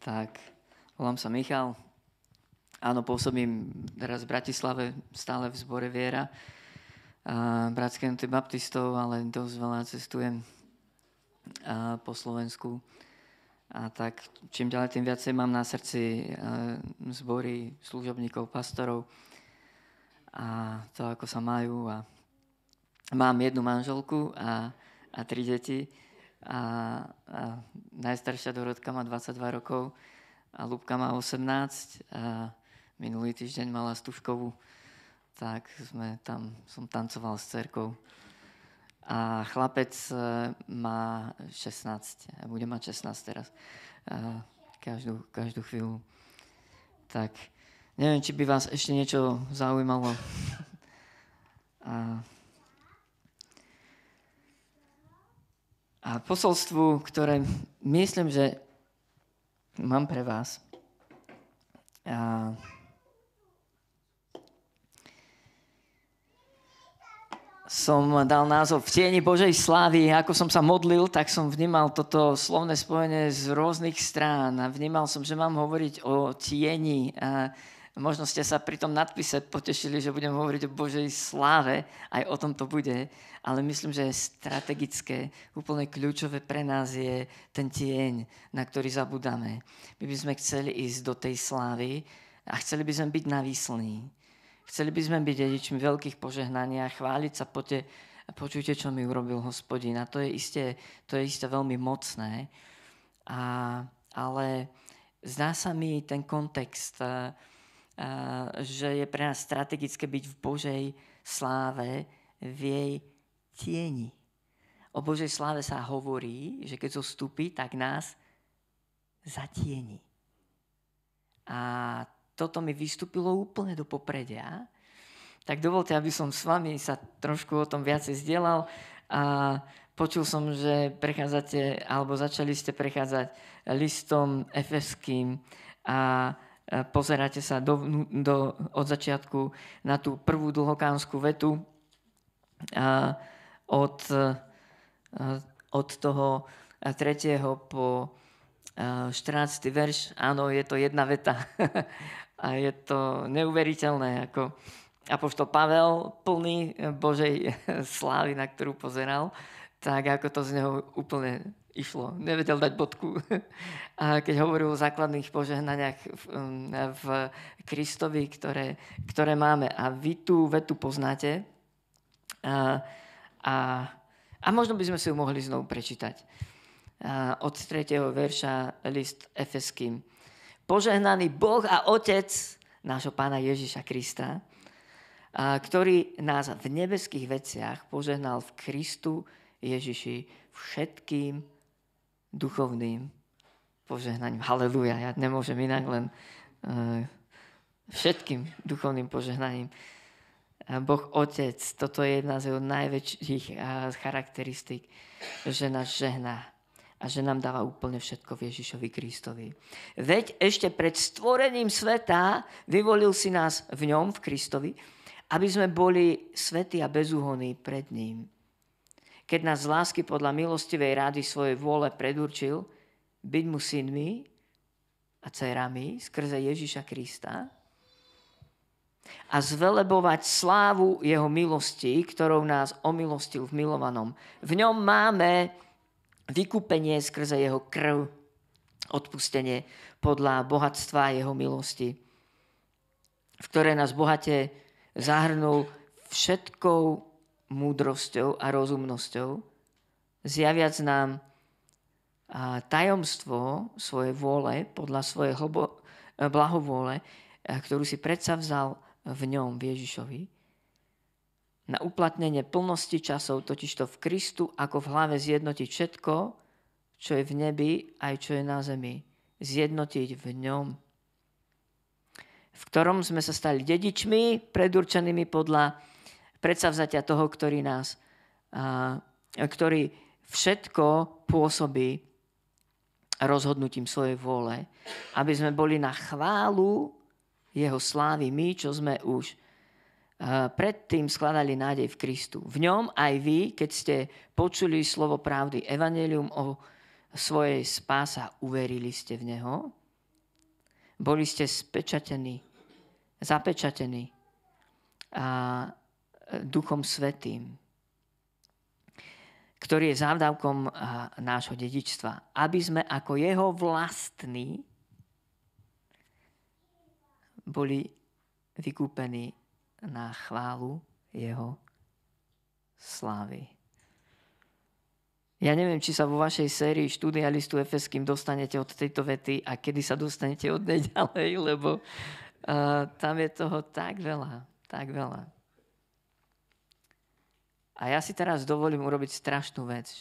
Tak, volám sa Michal. Áno, pôsobím teraz v Bratislave, stále v zbore Viera. Bratskej jednoty baptistov, ale dosť veľa cestujem po Slovensku. A tak čím ďalej, tým viacej mám na srdci zbory služobníkov, pastorov a to, ako sa majú. A mám jednu manželku a 3 deti. A najstaršia Dorotka má 22 rokov a Ľubka má 18 a minulý týždeň mala Stužkovú, tak som tancoval s dcerkou. A chlapec má 16 a bude mať 16 teraz každú chvíľu. Tak neviem, či by vás ešte niečo zaujímalo. A posolstvu, ktoré myslím, že mám pre vás. Som dal názov V tieni Božej slávy. Ako som sa modlil, tak som vnímal toto slovné spojenie z rôznych strán. A vnímal som, že mám hovoriť o tieni. A možno ste sa pri tom nadpise potešili, že budem hovoriť o Božej sláve. Aj o tom to bude. Ale myslím, že je strategické, úplne kľúčové pre nás je ten tieň, na ktorý zabudáme. My by sme chceli ísť do tej slávy a chceli by sme byť navíslní. Chceli by sme byť dedičmi veľkých požehnaní a chváliť sa počujte, čo mi urobil Hospodin. A to je isté veľmi mocné. Ale zdá sa mi ten kontext, že je pre nás strategické byť v Božej sláve, v jej tieni. O Božej sláve sa hovorí, že keď zostúpi, tak nás zatieni. A toto mi vystúpilo úplne do popredia. Tak dovolte, aby som s vami sa trošku o tom viacej zdieľal. A počul som, že prechádzate, alebo začali ste prechádzať listom Efeským a pozeráte sa od začiatku na tú prvú dlhokánsku vetu od toho 3. po 14. verš. Áno, je to jedna veta. A je to neuveriteľné, ako apoštol Pavel, plný Božej slávy, na ktorú pozeral, tak ako to z neho úplne išlo. Nevedel dať bodku. A keď hovoril o základných požehnaniach v Kristovi, ktoré máme. A vy tú vetu poznáte. A možno by sme si ju mohli znovu prečítať. Od 3. verša list Efeským. Požehnaný Boh a Otec nášho Pána Ježiša Krista, ktorý nás v nebeských veciach požehnal v Kristu Ježiši všetkým duchovným požehnaním. Halelúja, ja nemôžem inak, len všetkým duchovným požehnaním. Boh Otec, toto je jedna z jeho najväčších charakteristík, že nás žehná a že nám dáva úplne všetko v Ježišovi Kristovi. Veď ešte pred stvorením sveta vyvolil si nás v ňom, v Kristovi, aby sme boli svätí a bezúhonní pred ním. Keď nás z lásky podľa milostivej rády svojej vôle predurčil byť mu synmi a dcerami skrze Ježiša Krista a zvelebovať slávu jeho milosti, ktorou nás omilostil v milovanom. V ňom máme vykúpenie skrze jeho krv, odpustenie podľa bohatstva jeho milosti, v ktoré nás bohate zahrnul všetkou múdrosťou a rozumnosťou, zjaviac nám tajomstvo svojej vôle podľa svojej blahovôle, ktorú si predsavzal v ňom, v Ježišovi, na uplatnenie plnosti časov, totižto v Kristu, ako v hlave zjednotiť všetko, čo je v nebi, aj čo je na zemi. Zjednotiť v ňom, v ktorom sme sa stali dedičmi, predurčenými podľa predsavzatia toho, ktorý všetko pôsobí rozhodnutím svojej vôle, aby sme boli na chválu jeho slávy, my, čo sme už predtým skladali nádej v Kristu. V ňom aj vy, keď ste počuli slovo pravdy, evanjelium o svojej spáse, uverili ste v neho. Boli ste zapečatení Duchom Svätým, ktorý je závdavkom nášho dedičstva, aby sme ako jeho vlastní boli vykúpení na chválu jeho slávy. Ja neviem, či sa vo vašej sérii štúdia listu Efeským dostanete od tejto vety a kedy sa dostanete od nej ďalej, lebo tam je toho tak veľa, tak veľa. A ja si teraz dovolím urobiť strašnú vec,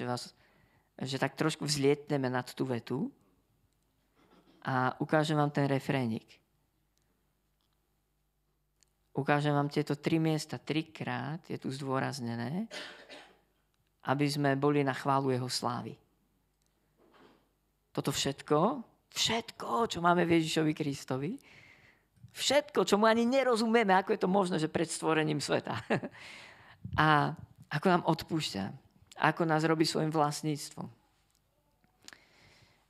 že tak trošku vzlietneme nad tú vetu a ukážem vám ten refrénik. Ukážem vám tieto 3 miesta, 3-krát je tu zdôraznené, aby sme boli na chválu jeho slávy. Toto všetko, čo máme v Ježišovi Kristovi, všetko, čo mu ani nerozumieme, ako je to možné, že pred stvorením sveta. A ako nám odpúšťa, ako nás robí svojim vlastníctvom.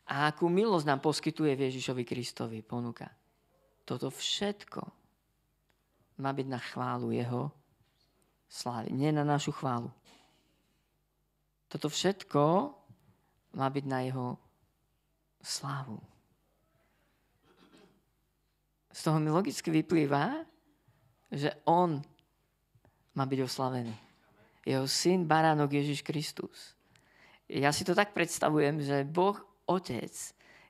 A akú milosť nám poskytuje v Ježišovi Kristovi, ponúka. Toto všetko má byť na chválu jeho slávy, nie na našu chválu. Toto všetko má byť na jeho slávu. Z toho mi logicky vyplýva, že on má byť oslavený. Jeho syn, baránok Ježiš Kristus. Ja si to tak predstavujem, že Boh Otec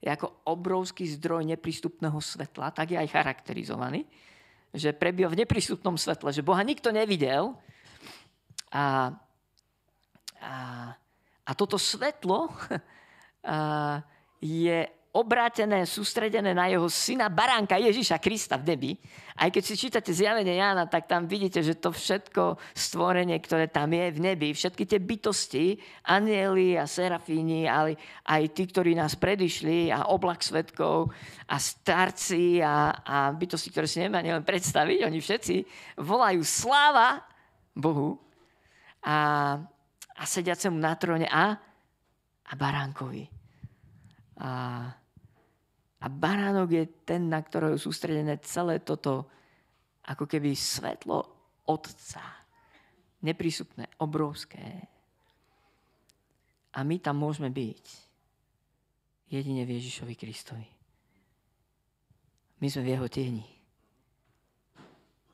je ako obrovský zdroj neprístupného svetla, tak je aj charakterizovaný, že prebýva v neprístupnom svetle, že Boha nikto nevidel a toto svetlo je obrátené, sústredené na jeho syna baránka Ježiša Krista v nebi. Aj keď si čítate Zjavenie Jána, tak tam vidíte, že to všetko stvorenie, ktoré tam je v nebi, všetky tie bytosti, anjeli a serafíni, ale aj tí, ktorí nás predišli a oblak svedkov a starci a bytosti, ktoré si nemáme len predstaviť, oni všetci volajú sláva Bohu a sediacemu na tróne a baránkovi. A baránok je ten, na ktorého je sústredené celé toto, ako keby svetlo Otca. Neprístupné, obrovské. A my tam môžeme byť jedine v Ježišovi Kristovi. My sme v jeho tieni.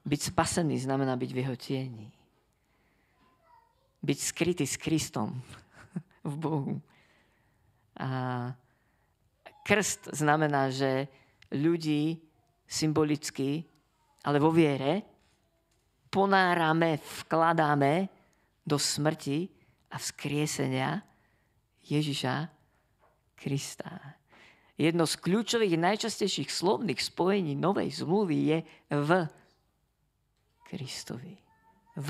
Byť spasený znamená byť v jeho tieni. Byť skrytý s Kristom v Bohu. A krst znamená, že ľudí symbolicky, ale vo viere ponárame, vkladáme do smrti a vzkriesenia Ježiša Krista. Jedno z kľúčových najčastejších slovných spojení novej zmluvy je v Kristovi. V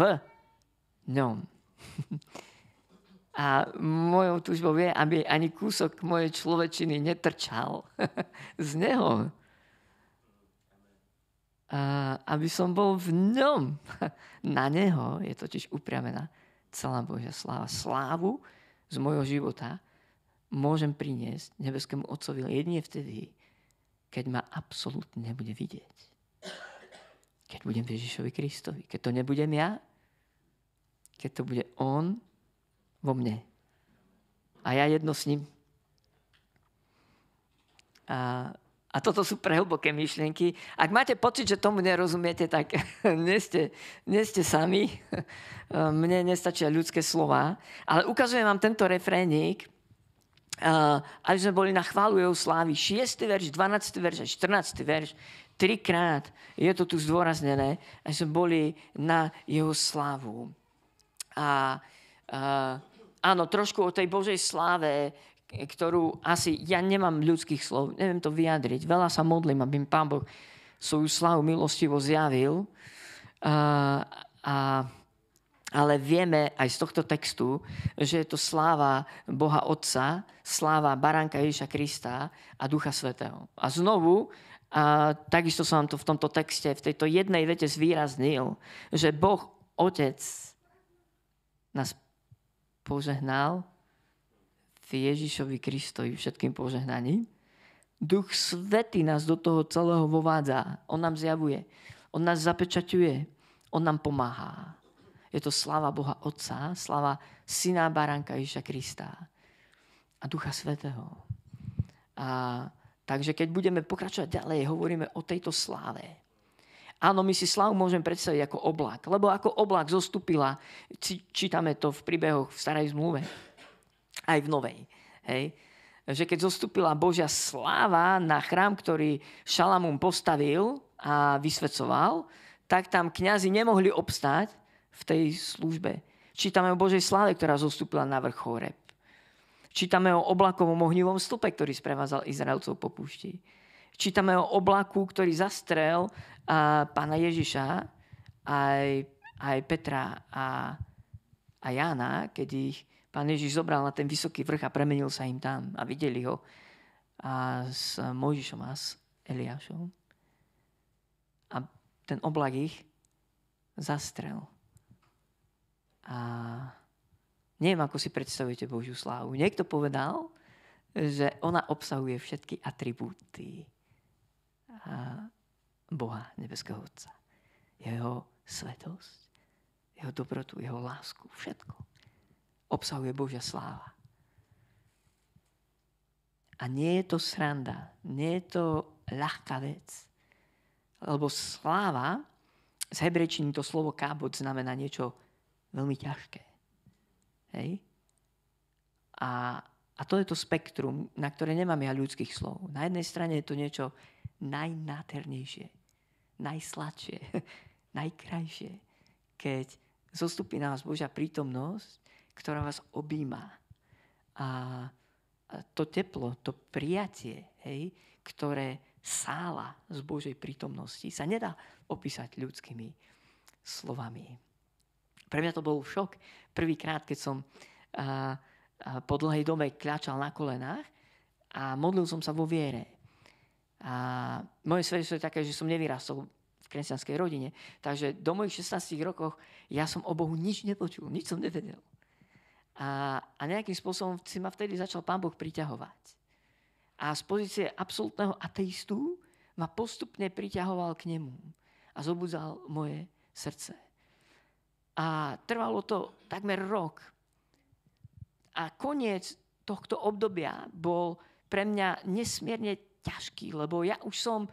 ňom. A mojou túžbou je, aby ani kúsok mojej človečiny netrčal z neho. Aby som bol v ňom. Na neho je totiž upriamená celá Božia sláva. Slávu z mojho života môžem priniesť nebeskému Otcovi jedine vtedy, keď ma absolútne nebude vidieť. Keď budem v Ježišovi Kristovi. Keď to nebudem ja, keď to bude on vo mne. A ja jedno s ním. A toto sú prehlboké myšlienky. Ak máte pocit, že tomu nerozumiete, tak nie ste sami. Mne nestačia ľudské slová. Ale ukazujem vám tento refrénik, aby sme boli na chválu jeho slávy. 6. verš, 12. verš a 14. verš. 3-krát je to tu zdôraznené, aby sme boli na jeho slávu. Áno, trošku o tej Božej sláve, ktorú asi, ja nemám ľudských slov, neviem to vyjadriť. Veľa sa modlím, aby mi Pán Boh svoju slávu milostivo zjavil. Ale vieme aj z tohto textu, že je to sláva Boha Otca, sláva baránka Ježiša Krista a Ducha Svätého. A znovu, takisto som vám to v tomto texte, v tejto jednej vete zvýraznil, že Boh Otec nás požehnal v Ježišovi Kristovi všetkým požehnaním Duch Svätý nás do toho celého vovádza. On nám zjavuje. On nás zapečaťuje. On nám pomáha. Je to sláva Boha Otca, sláva Syna Baránka Ježiša Krista a Ducha Svätého. Takže keď budeme pokračovať ďalej, hovoríme o tejto sláve. Áno, my si slávu môžeme predstaviť ako oblak, lebo ako oblak zostúpila, čítame to v príbehoch v Starej zmluve, aj v Novej. Hej? Že keď zostúpila Božia sláva na chrám, ktorý Šalamún postavil a vysvedcoval, tak tam kňazi nemohli obstáť v tej službe. Čítame o Božej sláve, ktorá zostúpila na vrch Horeb. Čítame o oblakovom ohnivom stupe, ktorý sprevádzal Izraelcov po púšti. Čítame o oblaku, ktorý zastrel pána Ježiša, aj Petra a Jána, keď ich Pán Ježiš zobral na ten vysoký vrch a premenil sa im tam a videli ho s Mojžišom a s Eliášom. A ten oblak ich zastrel. A neviem, ako si predstavujete Božiu slávu. Niekto povedal, že ona obsahuje všetky atribúty Boha, nebeského Otca. Jeho svetosť, jeho dobrotu, jeho lásku, všetko obsahuje Božia sláva. A nie je to sranda, nie je to ľahká vec. Lebo sláva, z hebrejčiny to slovo kábod znamená niečo veľmi ťažké. Hej? A to je to spektrum, na ktoré nemáme ľudských slov. Na jednej strane je to niečo najnádhernejšie, najsladšie, najkrajšie, keď zostupí na vás Božia prítomnosť, ktorá vás objíma. A to teplo, to prijatie, hej, ktoré sála z Božej prítomnosti, sa nedá opísať ľudskými slovami. Pre mňa to bol šok. Prvýkrát, keď som po dlhej dobe kľačal na kolenách a modlil som sa vo viere. A moje svedectvo je také, že som nevyrastol v kresťanskej rodine, takže do mojich 16 rokoch ja som o Bohu nič nepočul, nič som nevedel. A nejakým spôsobom si ma vtedy začal Pán Boh priťahovať. A z pozície absolútneho ateistu ma postupne priťahoval k nemu a zobudzal moje srdce. A trvalo to takmer rok. A koniec tohto obdobia bol pre mňa nesmierne ťažký, lebo ja už som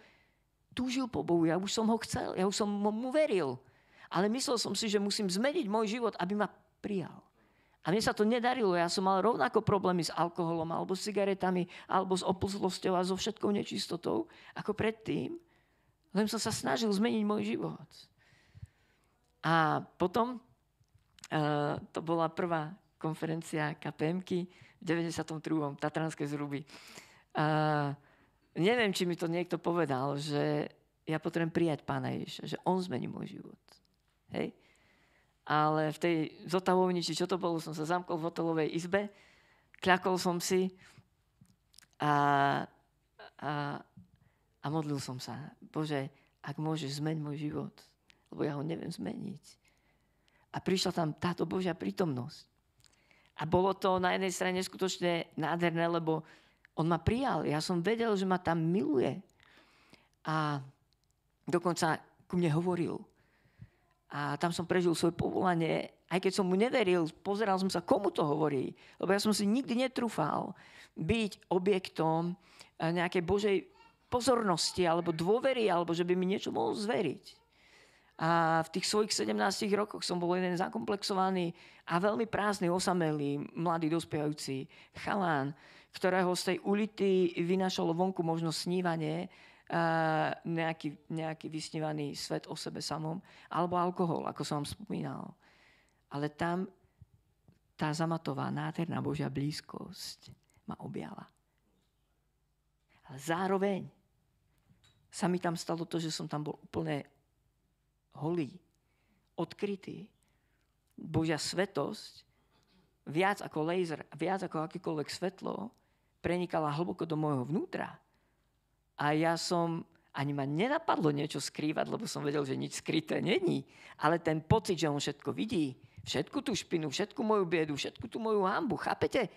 túžil po Bohu, ja už som ho chcel, ja už som mu veril. Ale myslel som si, že musím zmeniť môj život, aby ma prijal. A mne sa to nedarilo. Ja som mal rovnako problémy s alkoholom, alebo s cigaretami, alebo s opustlosťou a so všetkou nečistotou, ako predtým. Len som sa snažil zmeniť môj život. A potom to bola prvá konferencia KPM-ky v 92. Tatranské Zruby. Neviem, či mi to niekto povedal, že ja potrebujem prijať Pána Ježiša, že on zmení môj život. Hej? Ale v tej zotavovni, či čo to bolo, som sa zamkol v hotelovej izbe, kľakol som si a modlil som sa. Bože, ak môžeš, zmeň môj život, lebo ja ho neviem zmeniť. A prišla tam táto Božia prítomnosť. A bolo to na jednej strane neskutočne nádherné, lebo on ma prijal. Ja som vedel, že ma tam miluje. A dokonca ku mne hovoril. A tam som prežil svoje povolanie. Aj keď som mu neveril, pozeral som sa, komu to hovorí. Lebo ja som si nikdy netrúfal byť objektom nejakej Božej pozornosti alebo dôvery, alebo že by mi niečo mohol zveriť. A v tých svojich 17 rokoch som bol jeden zakomplexovaný a veľmi prázdny, osamelý, mladý, dospievajúci chalán, ktorého z tej ulity vynášalo vonku možno snívanie, nejaký vysnívaný svet o sebe samom, alebo alkohol, ako som vám spomínal. Ale tam tá zamatová, nádherná Božia blízkosť ma objala. Ale zároveň sa mi tam stalo to, že som tam bol úplne holý, odkrytý. Božia svetosť, viac ako laser, viac ako akékoľvek svetlo, prenikala hlboko do môjho vnútra. A ani ma nenapadlo niečo skrývať, lebo som vedel, že nič skryté není. Ale ten pocit, že on všetko vidí, všetku tú špinu, všetku moju biedu, všetku tú moju hanbu, chápete?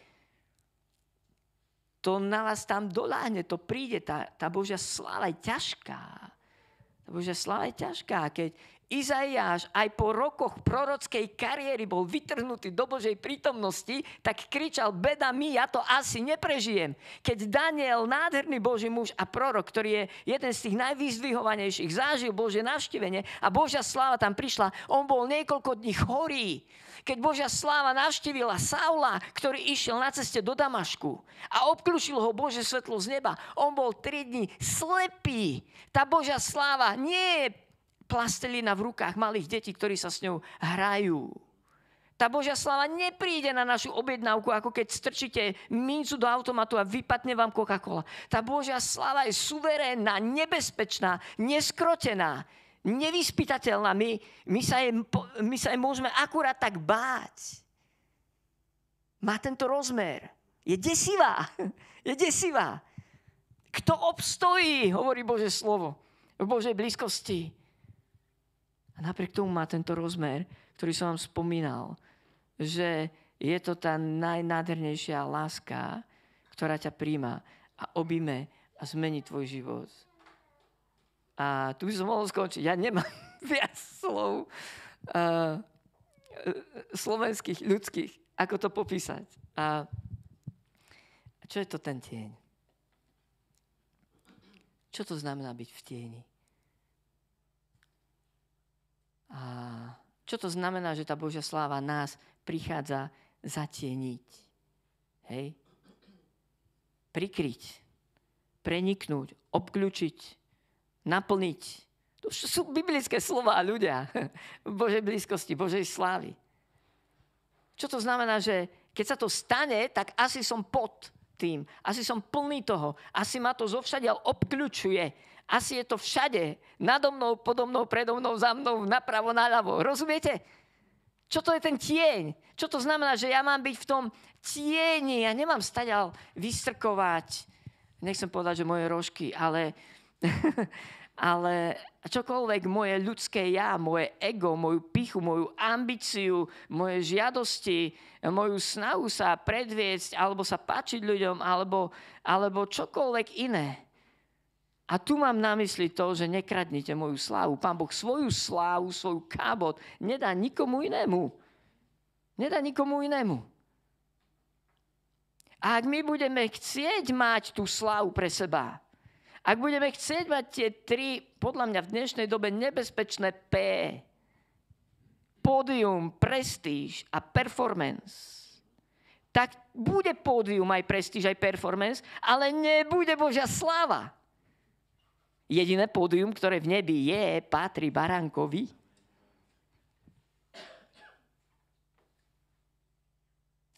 to na vás tam doľahne, to príde, tá Božia sláva je ťažká. Tá Božia sláva je ťažká, keď Izaiáš aj po rokoch prorockej kariéry bol vytrhnutý do Božej prítomnosti, tak kričal, beda mi, ja to asi neprežijem. Keď Daniel, nádherný Boží muž a prorok, ktorý je jeden z tých najvyzdvihovanejších, zažil Božie navštívenie a Božia sláva tam prišla, on bol niekoľko dní chorý. Keď Božia sláva navštívila Saula, ktorý išiel na ceste do Damašku a obklúčil ho Božie svetlo z neba, on bol 3 dní slepý. Tá Božia sláva nie je plastelina v rukách malých detí, ktorí sa s ňou hrajú. Tá Božia sláva nepríde na našu objednávku, ako keď strčíte mincu do automatu a vypadne vám Coca-Cola. Tá Božia sláva je suverénna, nebezpečná, neskrotená, nevyspytateľná. My sa jej môžeme akurát tak báť. Má tento rozmer. Je desivá. Je desivá. Kto obstojí, hovorí Božie slovo, v Božej blízkosti. A napriek tomu má tento rozmer, ktorý som vám spomínal, že je to tá najnádhernejšia láska, ktorá ťa príjma a objme a zmení tvoj život. A tu by som mohol skončiť. Ja nemám viac slov slovenských, ľudských, ako to popísať. A čo je to ten tieň? Čo to znamená byť v tieni? A čo to znamená, že tá Božia sláva nás prichádza zatieniť? Hej? Prikryť, preniknúť, obklúčiť, naplniť. To sú biblické slová ľudia v Božej blízkosti, Božej slávy. Čo to znamená, že keď sa to stane, tak asi som pod tým. Asi som plný toho. Asi ma to zovšadiaľ obkľúčuje. Asi je to všade. Nado mnou, podo mnou, predo mnou, za mnou, napravo, naľavo. Rozumiete? Čo to je ten tieň? Čo to znamená, že ja mám byť v tom tieni? Ja nemám stadiaľ vystrkovať. Nechcem povedať, že moje rožky, ale čokoľvek moje ľudské ja, moje ego, moju pichu, moju ambíciu, moje žiadosti, moju snahu sa predviesť, alebo sa páčiť ľuďom, alebo čokoľvek iné. A tu mám na mysli to, že nekradnite moju slávu. Pán Boh svoju slávu, svoju kábot nedá nikomu inému. Nedá nikomu inému. A ak my budeme chcieť mať tú slávu pre seba, ak budeme chcieť mať tie 3, podľa mňa v dnešnej dobe nebezpečné P, pódium, prestíž a performance, tak bude pódium aj prestíž, aj performance, ale nebude Božia sláva. Jediné pódium, ktoré v nebi je, patrí baránkovi.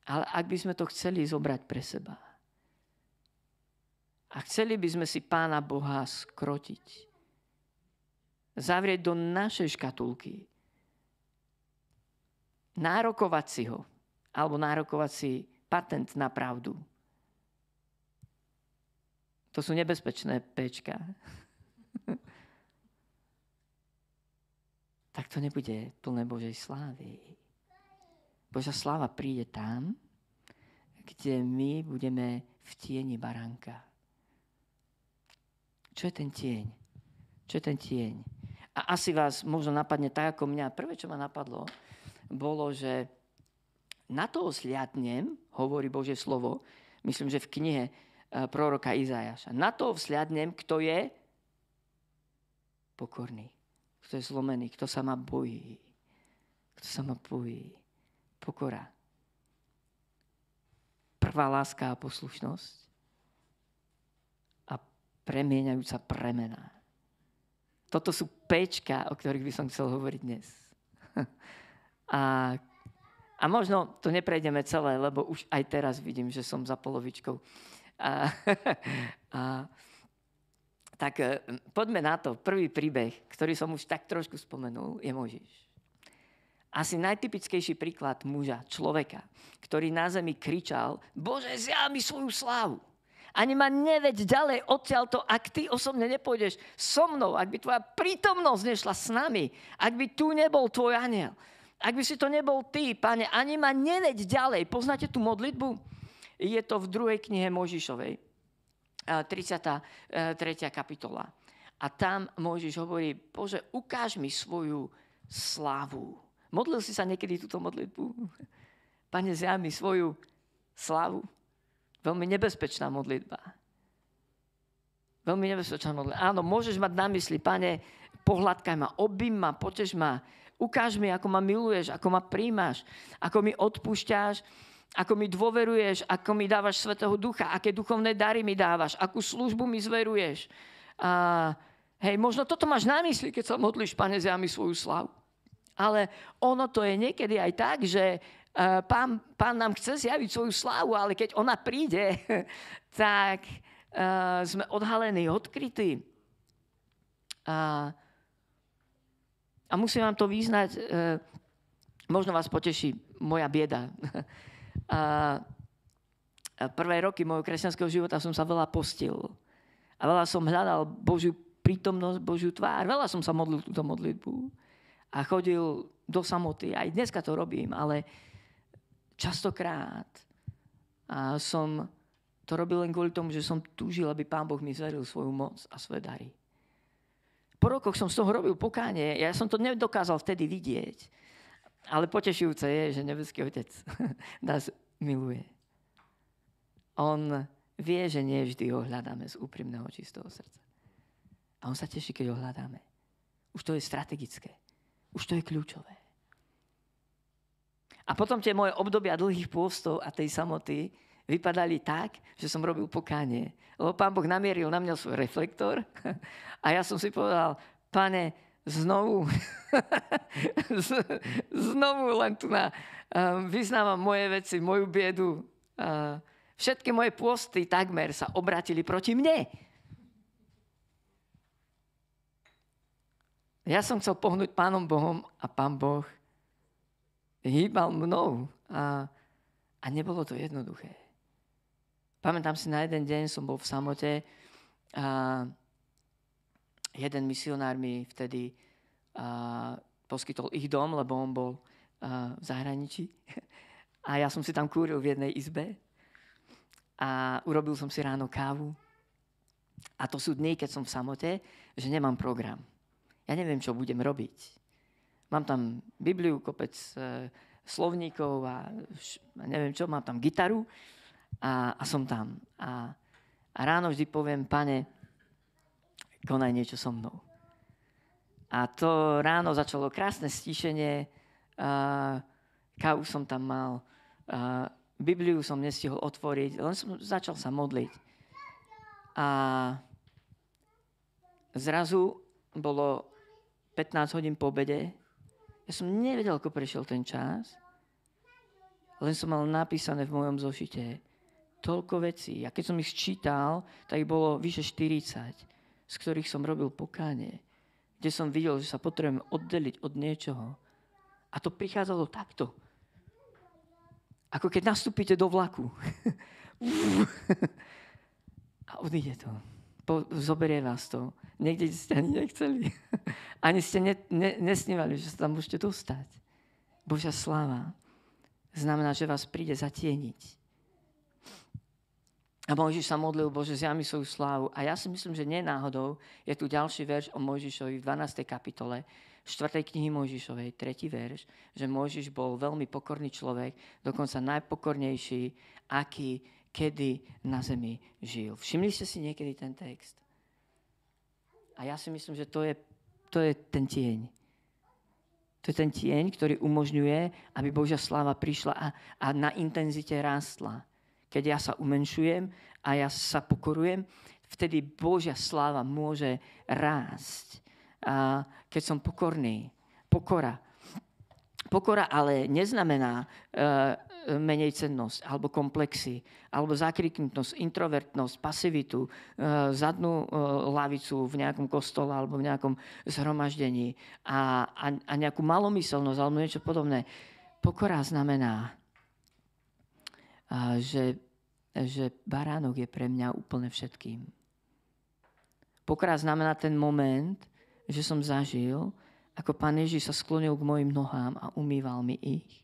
Ale ak by sme to chceli zobrať pre seba, a chceli by sme si Pána Boha skrotiť, zavrieť do našej škatulky, nárokovať si ho, alebo nárokovať si patent na pravdu. To sú nebezpečné péčka. Tak to nebude plné Božej slávy. Božia sláva príde tam, kde my budeme v tieni baránka. Čo je ten tieň? Čo je ten tieň? A asi vás možno napadne tak, ako mňa. Prvé, čo ma napadlo, bolo, že na to vzhliadnem, hovorí Božie slovo, myslím, že v knihe proroka Izaiáša. Na to vzhliadnem, kto je pokorný, kto je zlomený, kto sa ma bojí. Kto sa ma bojí. Pokora. Prvá láska a poslušnosť a premieňajúca premena. Toto sú péčka, o ktorých by som chcel hovoriť dnes. A možno to neprejdeme celé, lebo už aj teraz vidím, že som za polovičkou. Tak poďme na to. Prvý príbeh, ktorý som už tak trošku spomenul, je Mojžiš. Asi najtypickejší príklad muža, človeka, ktorý na zemi kričal: Bože, zjav mi svoju slávu. Ani ma neveď ďalej odtiaľto, ak ty osobne nepôjdeš so mnou, ak by tvoja prítomnosť nešla s nami, ak by tu nebol tvoj anjel, ak by si to nebol ty, Pane, ani ma neveď ďalej. Poznáte tú modlitbu? Je to v 2. knihe Mojžišovej, 33. kapitola. A tam Mojžiš hovorí, Bože, ukáž mi svoju slávu. Modlil si sa niekedy túto modlitbu? Pane, zjav mi svoju slávu. Veľmi nebezpečná modlitba. Veľmi nebezpečná modlitba. Áno, môžeš mať na mysli, Pane, pohľadkaj ma, objím ma, potež ma, ukáž mi, ako ma miluješ, ako ma príjmaš, ako mi odpúšťaš, ako mi dôveruješ, ako mi dávaš Svätého Ducha, aké duchovné dary mi dávaš, akú službu mi zveruješ. Hej, možno toto máš na mysli, keď sa modlíš, Pane, zjav mi svoju slávu. Ale ono to je niekedy aj tak, že pán nám chce zjaviť svoju slávu, ale keď ona príde, tak sme odhalení, odkrytí. A musím vám to vyznať, možno vás poteší moja bieda. Prvé roky môjho kresťanského života som sa veľa postil. A veľa som hľadal Božiu prítomnosť, Božiu tvár. Veľa som sa modlil túto modlitbu. A chodil do samoty. Aj dneska to robím, ale častokrát som to robil len kvôli tomu, že som túžil, aby Pán Boh mi zveril svoju moc a svoje dary. Po rokoch som z toho robil pokánie. Ja som to nedokázal vtedy vidieť. Ale potešujúce je, že nebeský Otec nás miluje. On vie, že nie vždy ho hľadáme z úprimného čistého srdca. A on sa teší, keď ho hľadáme. Už to je strategické. Už to je kľúčové. A potom tie moje obdobia dlhých pôstov a tej samoty vypadali tak, že som robil pokánie. Lebo Pán Boh namieril na mňa svoj reflektor a ja som si povedal, Pane, znovu len tu vyznávam moje veci, moju biedu. Všetky moje pôsty takmer sa obratili proti mne. Ja som chcel pohnúť Pánom Bohom a Pán Boh hýbal mnou a nebolo to jednoduché. Pamätám si, na jeden deň som bol v samote a jeden misionár mi vtedy poskytol ich dom, lebo on bol v zahraničí. A ja som si tam kúril v jednej izbe a urobil som si ráno kávu. A to sú dny, keď som v samote, že nemám program. Ja neviem, čo budem robiť. Mám tam Bibliu, kopec slovníkov a neviem čo, mám tam gitaru a som tam. A ráno vždy poviem, Pane, konaj niečo so mnou. A to ráno začalo krásne stíšenie, kávu som tam mal, Bibliu som nestihol otvoriť, len som začal sa modliť. A zrazu bolo 15 hodín po obede. Ja som nevedel, ako prešiel ten čas, len som mal napísané v mojom zošite toľko vecí. A keď som ich čítal, tak ich bolo vyše 40, z ktorých som robil pokánie, kde som videl, že sa potrebujem oddeliť od niečoho. A to prichádzalo takto. Ako keď nastúpite do vlaku. A odíde to. Zoberie vás to. Niekde ste ani nechceli. Ani ste nesnívali, že sa tam môžete dostať. Božia sláva znamená, že vás príde zatieniť. A Mojžiš sa modlil, Bože, zjav mi svoju slávu. A ja si myslím, že nenáhodou je tu ďalší verš o Mojžišovi v 12. kapitole 4. knihy Mojžišovej, 3. verš, že Mojžiš bol veľmi pokorný človek, dokonca najpokornejší, aký kedy na zemi žil. Všimli ste si niekedy ten text? A ja si myslím, že to je ten tieň. To je ten tieň, ktorý umožňuje, aby Božia sláva prišla a na intenzite rástla. Keď ja sa umenšujem a ja sa pokorujem, vtedy Božia sláva môže rásť. A keď som pokorný, Pokora ale neznamená menej cennosť, alebo komplexy, alebo zakriknutosť, introvertnosť, pasivitu, zadnú lavicu v nejakom kostole alebo v nejakom zhromaždení a nejakú malomyselnosť alebo niečo podobné. Pokora znamená, že baránok je pre mňa úplne všetkým. Pokora znamená ten moment, že som zažil, ako Pán Ježiš sa sklonil k mojim nohám a umýval mi ich.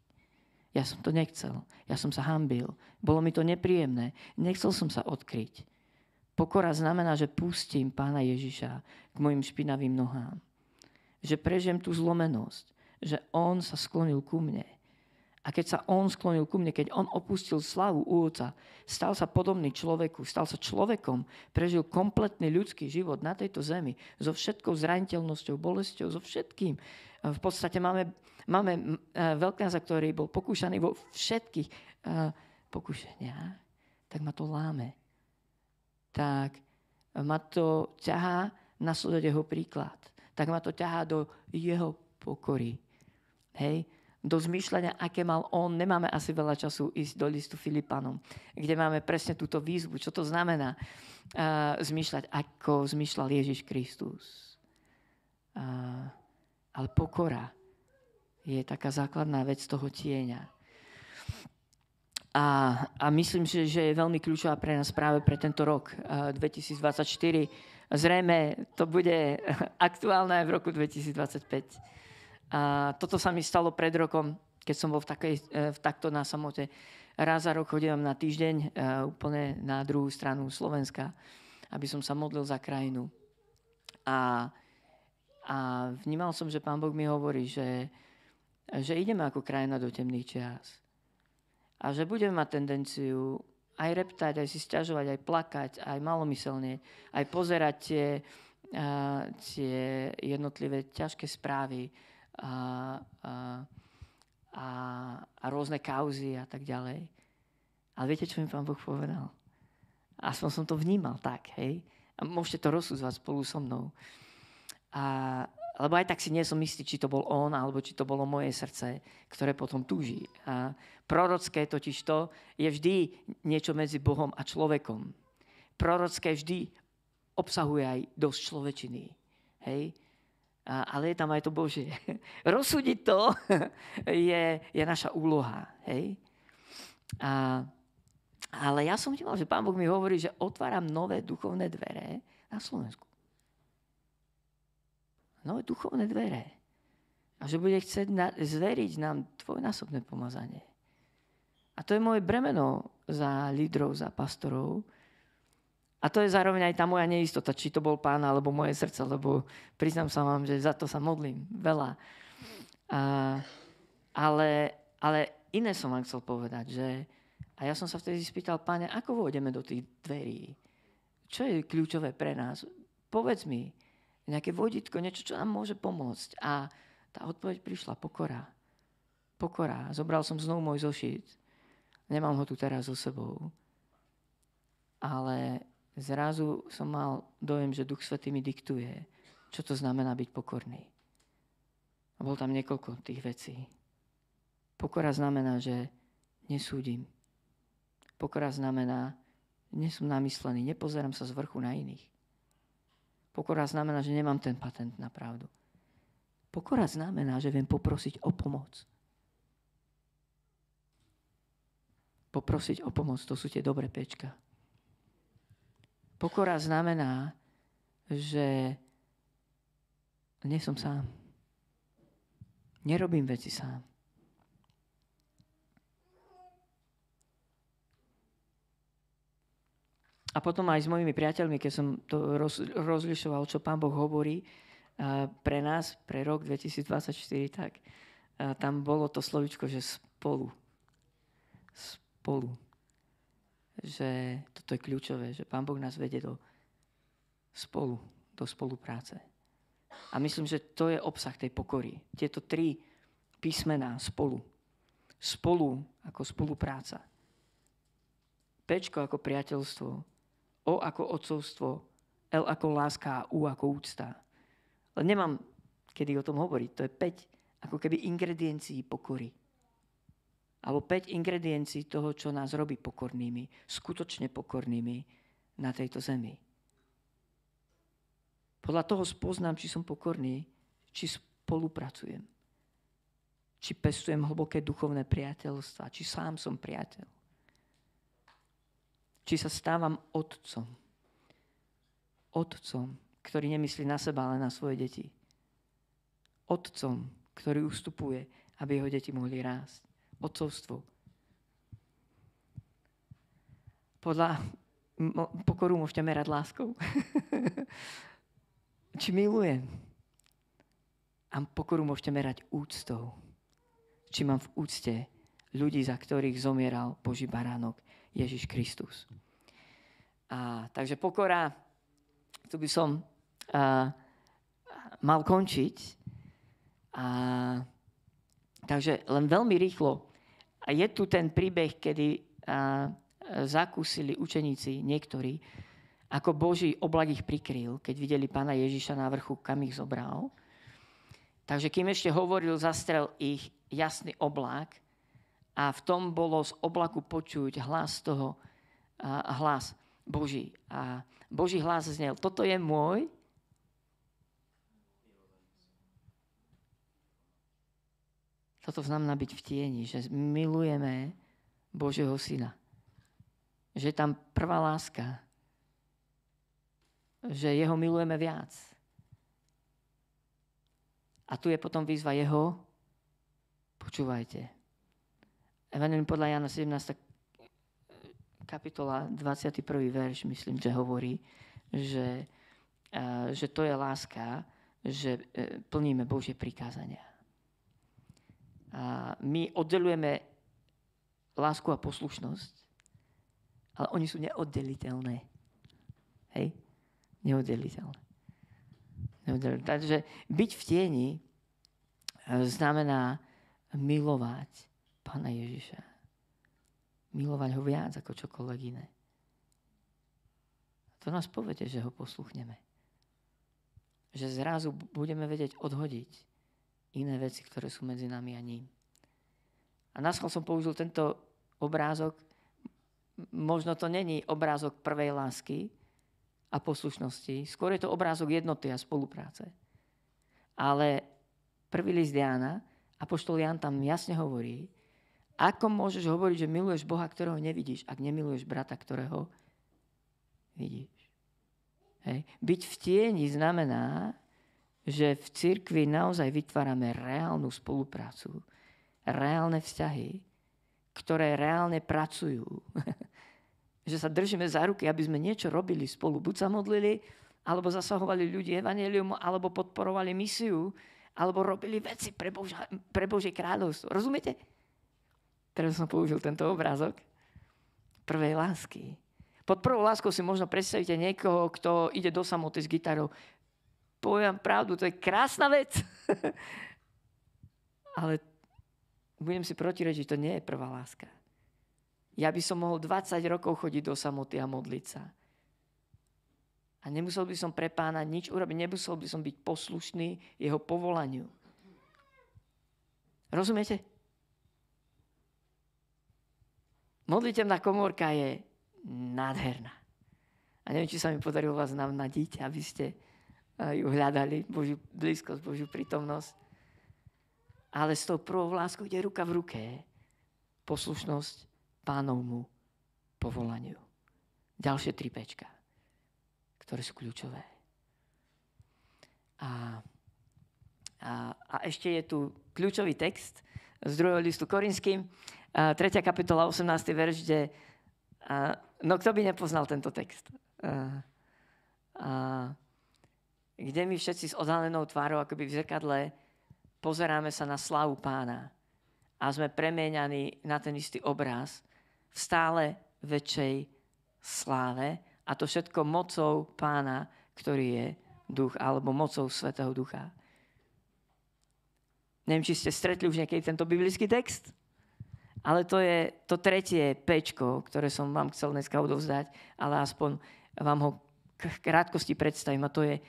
Ja som to nechcel. Ja som sa hanbil. Bolo mi to nepríjemné. Nechcel som sa odkryť. Pokora znamená, že pustím Pána Ježiša k mojim špinavým nohám. Že prežijem tú zlomenosť. Že on sa sklonil ku mne. A keď sa on sklonil ku mne, keď on opustil slavu u Otca, stal sa podobný človeku, stal sa človekom, prežil kompletný ľudský život na tejto zemi, so všetkou zraniteľnosťou, bolesťou, so všetkým. V podstate máme veľkňaza, ktorý bol pokúšaný vo všetkých pokušeniach, tak ma to láme. Tak ma to ťahá nasledovať jeho príklad. Tak ma to ťahá do jeho pokory. Hej? Do zmýšľania, aké mal on. Nemáme asi veľa času ísť do listu Filipanom, kde máme presne túto výzvu. Čo to znamená zmýšľať, ako zmýšľal Ježiš Kristus. Ale pokora je taká základná vec toho tieňa. A myslím, že je veľmi kľúčová pre nás práve pre tento rok 2024. Zrejme to bude aktuálne aj v roku 2025. A toto sa mi stalo pred rokom, keď som bol takto na samote. Raz za rok chodím na týždeň úplne na druhú stranu Slovenska, aby som sa modlil za krajinu. A vnímal som, že Pán Boh mi hovorí, že ideme ako krajina do temných čias. A že budeme mať tendenciu aj reptať, aj si sťažovať, aj plakať, aj malomyselne, aj pozerať tie jednotlivé ťažké správy, a rôzne kauzy a tak ďalej. Ale viete, čo mi Pán Boh povedal? Aspoň som to vnímal tak, hej? A môžete to rozsúdzovať spolu so mnou. Lebo aj tak si nie som istý, či to bol on, alebo či to bolo moje srdce, ktoré potom túží. A prorocké totižto je vždy niečo medzi Bohom a človekom. Prorocké vždy obsahuje aj dosť človečiny, hej? Ale je tam aj to Božie. Rozsúdiť to je naša úloha. Hej? Ale ja som vnímal, že Pán Boh mi hovorí, že otváram nové duchovné dvere na Slovensku. Nové duchovné dvere. A že bude chcieť zveriť nám dvojnásobné pomazanie. A to je moje bremeno za lídrov, za pastorov. A to je zároveň aj tá moja neistota, či to bol Pán alebo moje srdce, lebo priznám sa vám, že za to sa modlím veľa. Ale iné som vám chcel povedať, že a ja som sa vtedy spýtal, Páne, ako vôjdeme do tých dverí? Čo je kľúčové pre nás? Povedz mi, nejaké vodítko, niečo, čo nám môže pomôcť. A tá odpoveď prišla, pokora. Pokora. Zobral som znovu môj zošit. Nemám ho tu teraz so sebou. Ale zrazu som mal dojem, že Duch Svätý mi diktuje, čo to znamená byť pokorný. A bol tam niekoľko tých vecí. Pokora znamená, že nesúdim. Pokora znamená, nie som namyslený, nepozerám sa z vrchu na iných. Pokora znamená, že nemám ten patent na pravdu. Pokora znamená, že viem poprosiť o pomoc. Poprosiť o pomoc, to sú tie dobré pečka. Pokora znamená, že nie som sám. Nerobím veci sám. A potom aj s mojimi priateľmi, keď som to rozlišoval, čo Pán Boh hovorí pre nás, pre rok 2024, tak tam bolo to slovičko, že spolu. Spolu. Že toto je kľúčové, že Pán Boh nás vedie do spolupráce. A myslím, že to je obsah tej pokory. Tieto 3 písmená spolu. Spolu ako spolupráca. Pčko ako priateľstvo. O ako otcovstvo. L ako láska a U ako úcta. Ale nemám kedy o tom hovoriť. To je 5 ako keby ingrediencií pokory. Alebo 5 ingrediencií toho, čo nás robí pokornými, skutočne pokornými na tejto zemi. Podľa toho spoznám, či som pokorný, či spolupracujem. Či pestujem hlboké duchovné priateľstva, či sám som priateľ. Či sa stávam otcom. Otcom, ktorý nemyslí na seba, ale na svoje deti. Otcom, ktorý ustupuje, aby jeho deti mohli rásť. otcovstvu. Podľa pokoru môžete merať láskou. Či milujem. A pokoru môžete merať úctou. Či mám v úcte ľudí, za ktorých zomieral Boží baránok Ježiš Kristus. Takže pokora, tu by som mal končiť. Takže len veľmi rýchlo. Je tu ten príbeh, kedy zakúsili učeníci niektorí, ako Boží oblak ich prikryl, keď videli Pána Ježiša na vrchu, kam ich zobral. Takže kým ešte hovoril, zastrel ich jasný oblak a v tom bolo z oblaku počuť hlas Boží. A Boží hlas znel, toto je môj. Toto znamená byť v tieni, že milujeme Božieho syna. Že je tam prvá láska. Že jeho milujeme viac. A tu je potom výzva jeho. Počúvajte. Evangelium podľa Jána 17. kapitola 21. verš, myslím, že hovorí, že to je láska, že plníme Božie prikázania. A my oddelujeme lásku a poslušnosť, ale oni sú neoddeliteľné. Hej? Neoddeliteľné. Takže byť v tieni znamená milovať Pána Ježiša. Milovať ho viac ako čokoľvek iné. To nás povede, že ho posluchneme. Že zrazu budeme vedieť odhodiť iné veci, ktoré sú medzi nami a ním. A naschvál som použil tento obrázok. Možno to není obrázok prvej lásky a poslušnosti. Skôr je to obrázok jednoty a spolupráce. Ale prvý list Jána, apoštol Ján tam jasne hovorí, ako môžeš hovoriť, že miluješ Boha, ktorého nevidíš, ak nemiluješ brata, ktorého vidíš. Hej. Byť v tieni znamená, že v cirkvi naozaj vytvárame reálnu spoluprácu, reálne vzťahy, ktoré reálne pracujú. Že sa držíme za ruky, aby sme niečo robili spolu. Buď sa modlili, alebo zasahovali ľudí evanjelium, alebo podporovali misiu, alebo robili veci pre Božie kráľovstvo. Rozumiete? Teraz som použil tento obrázok prvej lásky. Pod prvou láskou si možno predstavíte niekoho, kto ide do samoty s gitarou. Poviem pravdu, to je krásna vec. Ale budem si protirečiť, to nie je prvá láska. Ja by som mohol 20 rokov chodiť do samoty a modliť sa. A nemusel by som pre Pána nič urobiť, nemusel by som byť poslušný jeho povolaniu. Rozumiete? Modlitebná komórka je nádherná. A neviem, či sa mi podarilo vás navnadiť, aby ste ju hľadali, Božiu blízkosť, Božiu prítomnosť. Ale s tou prvou láskou ide ruka v ruke poslušnosť Pánovmu povolaniu. Ďalšie 3 pečka, ktoré sú kľúčové. A ešte je tu kľúčový text z 2. listu Korinským, 3. kapitola, 18. verš, kde no kto by nepoznal tento text? Kde my všetci s odhalenou tvárou, akoby v zrkadle, pozeráme sa na slávu Pána a sme premieňaní na ten istý obraz v stále väčšej sláve a to všetko mocou Pána, ktorý je duch, alebo mocou Svätého Ducha. Neviem, či ste stretli už niekedy tento biblický text, ale to je to 3. pečko, ktoré som vám chcel dneska odovzdať, ale aspoň vám ho k krátkosti predstavím a to je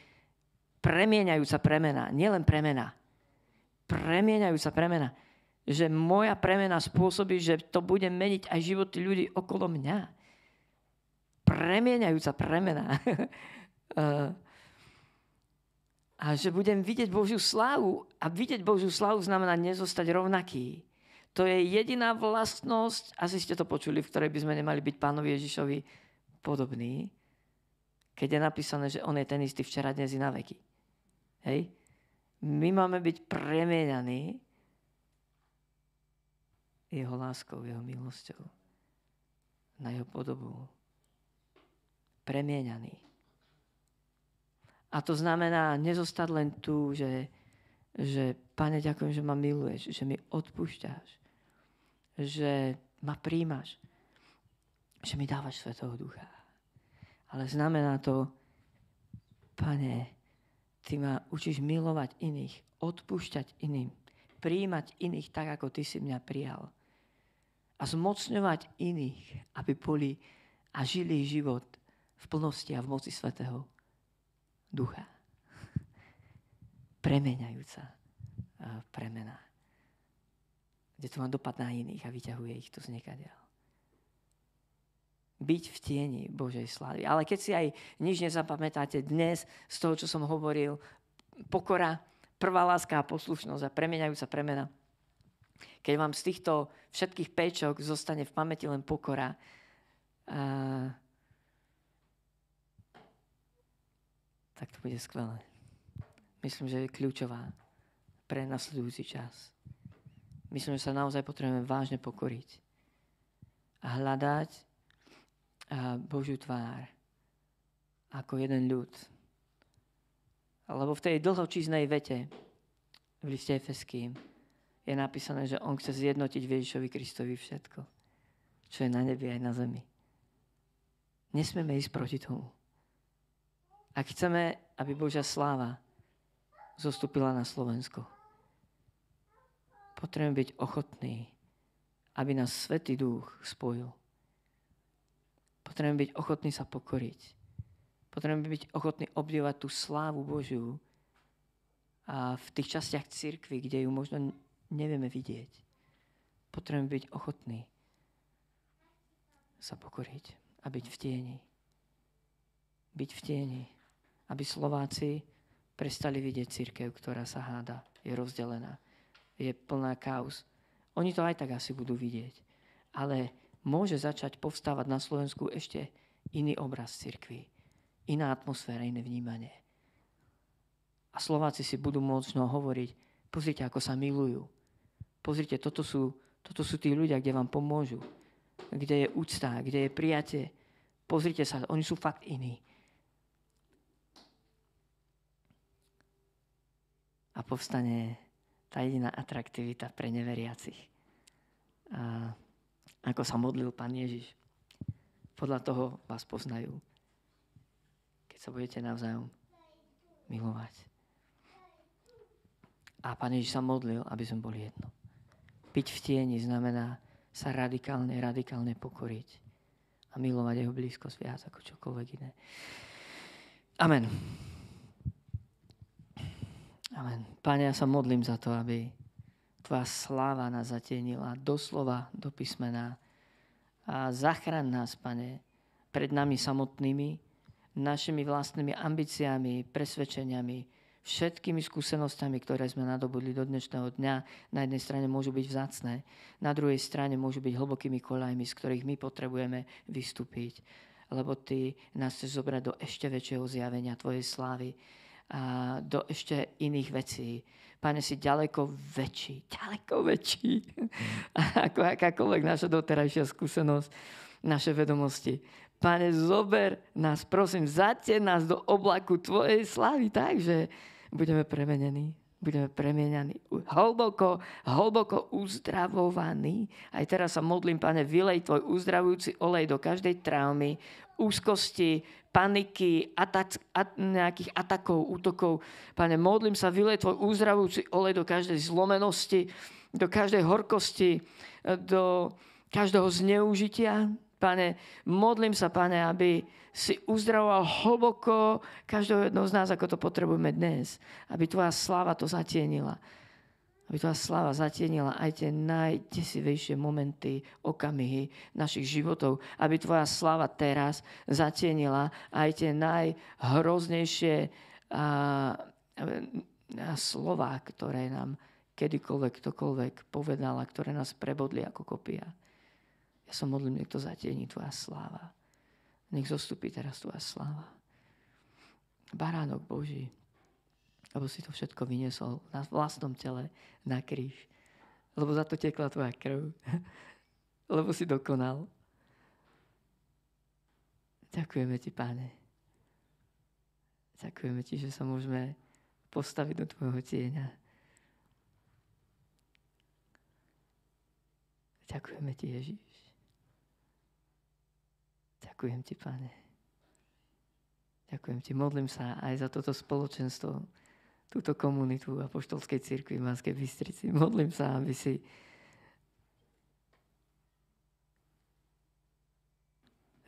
premieňajúca premena, nielen premena. Premieňajúca premena. Že moja premena spôsobí, že to bude meniť aj životy ľudí okolo mňa. Premieňajúca premena. A že budem vidieť Božiu slávu. A vidieť Božiu slávu znamená nezostať rovnaký. To je jediná vlastnosť, asi ste to počuli, v ktorej by sme nemali byť Pánovi Ježišovi podobný, keď je napísané, že on je ten istý včera, dnes i na veky. Hej? My máme byť premieňaní jeho láskou, jeho milosťou, na jeho podobu. Premieňaný. A to znamená nezostať len tu, že Pane, ďakujem, že ma miluješ, že mi odpúšťaš, že ma príjmaš, že mi dávaš Svätého Ducha. Ale znamená to, Pane, Ty ma učíš milovať iných, odpúšťať iným, prijímať iných tak, ako Ty si mňa prijal. A zmocňovať iných, aby boli a žili život v plnosti a v moci Svätého Ducha. Premeňajúca premena. Kde to má dopad na iných a vyťahuje ich tu znekadiaľ. Byť v tieni Božej slávy. Ale keď si aj nič nezapamätáte dnes z toho, čo som hovoril, pokora, prvá láska a poslušnosť a premeňajúca premena. Keď vám z týchto všetkých péčok zostane v pamäti len pokora, tak to bude skvelé. Myslím, že je kľúčová pre nasledujúci čas. Myslím, že sa naozaj potrebujeme vážne pokoriť a hľadať Božiu tvár ako jeden ľud. Lebo v tej dlhočíznej vete v liste Efeským je napísané, že on chce zjednotiť v Ježišovi Kristovi všetko, čo je na nebi aj na zemi. Nesmieme ísť proti tomu. Ak chceme, aby Božia sláva zostúpila na Slovensko, potrebujeme byť ochotní, aby nás Svätý Duch spojil. Potrebujeme byť ochotní sa pokoriť. Potrebujeme byť ochotní obdivovať tú slávu Božiu a v tých častiach cirkvi, kde ju možno nevieme vidieť. Potrebujeme byť ochotní sa pokoriť a byť v tieni. Byť v tieni. Aby Slováci prestali vidieť cirkev, ktorá sa háda, je rozdelená, je plná kauz. Oni to aj tak asi budú vidieť. Ale môže začať povstávať na Slovensku ešte iný obraz cirkvi, iná atmosféra, iné vnímanie. A Slováci si budú môcť hovoriť, pozrite, ako sa milujú. Pozrite, toto sú tí ľudia, kde vám pomôžu, kde je úcta, kde je prijatie. Pozrite sa, oni sú fakt iní. A povstane tá jediná atraktivita pre neveriacich. A ako sa modlil Pán Ježiš. Podľa toho vás poznajú. Keď sa budete navzájom milovať. A Pán Ježiš sa modlil, aby sme boli jedno. Byť v tieni znamená sa radikálne pokoriť a milovať jeho blízkosť viac ako čokoľvek iné. Amen. Amen. Pane, ja sa modlím za to, aby Tvoja sláva nás zatienila doslova do písmena. A zachraň nás, Pane, pred nami samotnými, našimi vlastnými ambíciami, presvedčeniami, všetkými skúsenostami, ktoré sme nadobudli do dnešného dňa. Na jednej strane môžu byť vzácne, na druhej strane môžu byť hlbokými koľajmi, z ktorých my potrebujeme vystúpiť. Lebo Ty nás chceš zobrať do ešte väčšieho zjavenia Tvojej slávy a do ešte iných vecí. Pane, si ďaleko väčší ako akákoľvek naša doterajšia skúsenosť, naše vedomosti. Pane, zober nás, prosím, zatieň nás do oblaku Tvojej slávy tak, že budeme premenení, budeme premieňaní, hlboko uzdravovaní. Aj teraz sa modlím, Pane, vylej Tvoj uzdravujúci olej do každej traumy, úzkosti, paniky, nejakých atakov, útokov. Pane, modlím sa, vylej Tvoj uzdravujúci olej do každej zlomenosti, do každej horkosti, do každého zneužitia. Pane, modlím sa, Pane, aby si uzdravoval hlboko každého jedného z nás, ako to potrebujeme dnes. Aby Tvoja sláva to zatienila. Aby Tvoja sláva zatienila aj tie najdesivejšie momenty, okamihy našich životov. Aby Tvoja sláva teraz zatienila aj tie najhroznejšie slová, ktoré nám kedykoľvek, ktokoľvek povedal a ktoré nás prebodli ako kopia. Ja sa modlím, nech to zatieni Tvoja sláva. Nech zostupí teraz Tvoja sláva. Baránok Boží, lebo si to všetko vyniesol na vlastnom tele, na kríž. Lebo za to tekla tvoja krv. Lebo si dokonal. Ďakujeme ti, Pane. Ďakujeme ti, že sa môžeme postaviť do tvojho tieňa. Ďakujeme ti, Ježiš. Ďakujem ti, Pane. Ďakujem ti. Modlím sa aj za toto spoločenstvo, túto komunitu Apoštolskej cirkvi v Banskej Bystrici. Modlím sa, aby si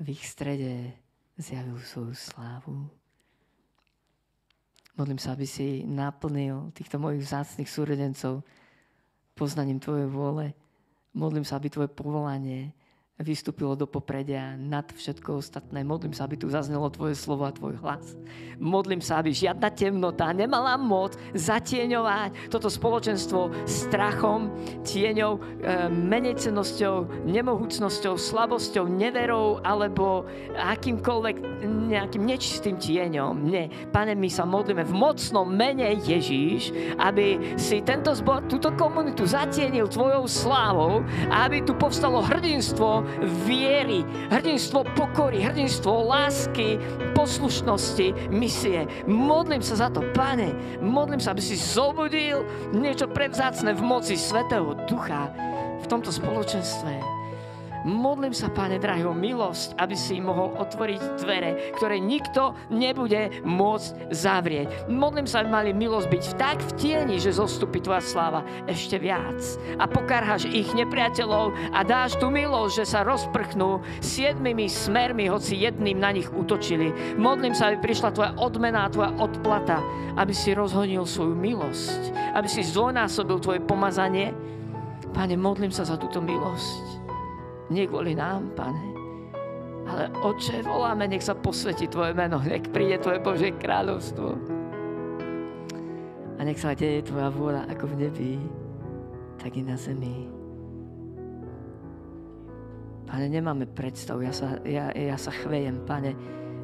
v ich strede zjavil svoju slávu. Modlím sa, aby si naplnil týchto mojich vzácnych súrodencov poznaním tvojej vôle. Modlím sa, aby tvoje povolanie vystúpilo do popredia nad všetko ostatné. Modlím sa, aby tu zaznelo tvoje slovo a tvoj hlas. Modlím sa, aby žiadna temnota nemala moc zatieňovať toto spoločenstvo strachom, tieňou, menejcennosťou, nemohúcnosťou, slabosťou, neverou alebo akýmkoľvek nejakým nečistým tieňom. Nie. Pane, my sa modlíme v mocnom mene Ježíš, aby si tento zbor, túto komunitu zatienil tvojou slávou a aby tu povstalo hrdinstvo viery, hrdinstvo pokory, hrdinstvo lásky, poslušnosti, misie. Modlím sa za to, Pane. Modlím sa, aby si zobudil niečo prevzácne v moci Svätého Ducha v tomto spoločenstve. Modlím sa, Pane, drahý, o milosť, aby si mohol otvoriť dvere, ktoré nikto nebude môcť zavrieť. Modlím sa, aby mali milosť byť tak v tieni, že zostupí tvoja sláva ešte viac. A pokarháš ich nepriateľov a dáš tú milosť, že sa rozprchnú 7 smermi, hoci jedným na nich útočili. Modlím sa, aby prišla tvoja odmena a tvoja odplata, aby si rozhonil svoju milosť, aby si zdvojnásobil tvoje pomazanie. Pane, modlím sa za túto milosť. Nie kvôli nám, Pane, ale Otče, voláme, nech sa posvetí tvoje meno, nech príde tvoje Božie kráľovstvo. A nech sa deje tvoja vôľa ako v nebi, tak i na zemi. Pane, nemáme predstavu, ja sa chvejem, Pane,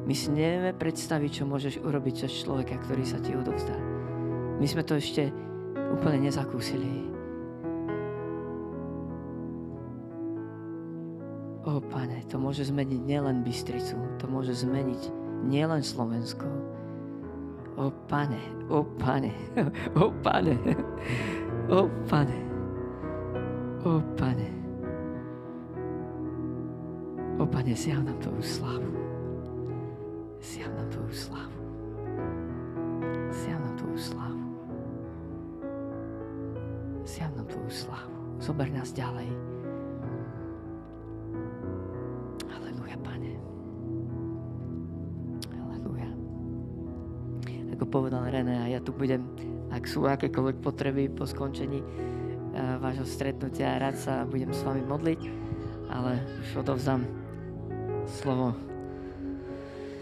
my si nevieme predstaviť, čo môžeš urobiť cez človeka, ktorý sa ti odovzdá. My sme to ešte úplne nezakúsili. Pane, to môže zmeniť nielen Bystricu, to môže zmeniť nielen Slovensko. Pane, Pane, Pane, Pane, Pane. Pane, zjav nám tvoju slávu. Zjav nám tvoju slávu. Zjav nám tvoju slávu. Zjav nám tvoju slávu. Zober nás ďalej. Ako povedal René, a ja tu budem, ak sú akékoľvek potreby po skončení vášho stretnutia, rád sa budem s vami modliť, ale už odovzdám slovo